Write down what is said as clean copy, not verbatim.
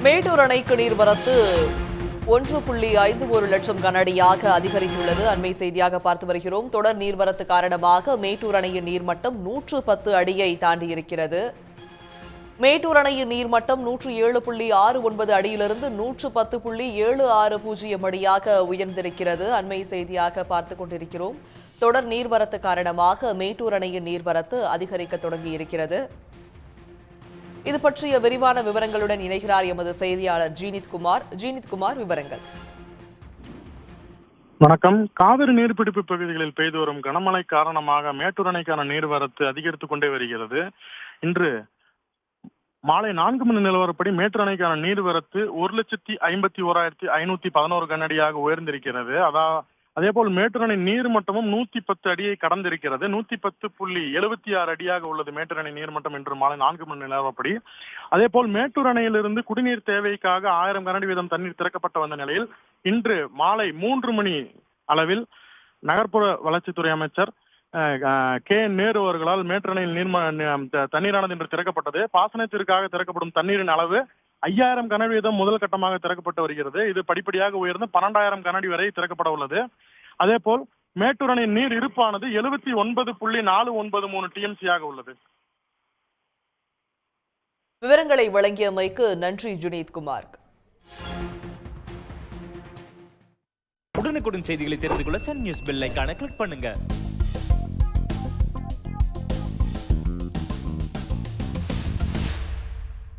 மேட்டூர் அணைக்கு நீர்வரத்து 1.51 லட்சம் கனஅடியாக அதிகரித்துள்ளது. அண்மை செய்தியாக பார்த்து வருகிறோம். தொடர் நீர்வரத்து காரணமாக மேட்டூர் அணையின் நீர்மட்டம் 110 அடியை தாண்டியிருக்கிறது. மேட்டூர் அணையின் நீர்மட்டம் 107.69 அடியிலிருந்து 110.760 அடியாக உயர்ந்திருக்கிறது. அண்மை செய்தியாக பார்த்துக் கொண்டிருக்கிறோம். தொடர் நீர்வரத்து காரணமாக மேட்டூர் அணையின் நீர்வரத்து அதிகரிக்க தொடங்கியிருக்கிறது. இது பற்றிய விரிவான விவரங்களுடன் இணைகிறார் எமது செய்தியாளர் ஜீனித்குமார். விவரங்கள். வணக்கம். காவிரி நீர்பிடிப்பு பகுதிகளில் பெய்து வரும் கனமழை காரணமாக மேட்டூர் அணைக்கான நீர்வரத்து அதிகரித்துக் கொண்டே வருகிறது. இன்று மாலை 4 மணி நிலவரப்படி மேட்டூர் அணைக்கான நீர்வரத்து 1,51,511 கனஅடியாக உயர்ந்திருக்கிறது. அதேபோல் மேட்டூர் அணை நீர்மட்டமும் 110 அடியை கடந்திருக்கிறது. 110.76 அடியாக உள்ளது மேட்டூர் அணை நீர்மட்டம் இன்று மாலை 4 மணி நிலவரப்படி. அதேபோல் மேட்டூர் அணையிலிருந்து குடிநீர் தேவைக்காக 1000 கனஅடி வீதம் தண்ணீர் திறக்கப்பட்டு வந்த நிலையில் இன்று மாலை 3 மணி அளவில் நகர்ப்புற வளர்ச்சித்துறை அமைச்சர் நேரு அவர்களால் மேட்டூர் அணையில் தண்ணீரானது இன்று திறக்கப்பட்டது. பாசனத்திற்காக திறக்கப்படும் தண்ணீரின் அளவு 5000 கனஅடி வீதம் முதல் கட்டமாக திறக்கப்பட்டு வருகிறது. இது படிப்படியாக உயர்ந்து 12,000 கனஅடி வரை திறக்கப்பட உள்ளது. அதேபோல் மேட்டூர் அணையின் நீர் இருப்பானது 79.493 டிஎம்சியாக உள்ளது. விவரங்களை வழங்கியமைக்கு நன்றி ஜுனீத்குமார். உடனுக்குடன் செய்திகளை தெரிந்து கொள்ள சன் நியூஸ் பெல் ஐகானை கிளிக் பண்ணுங்க.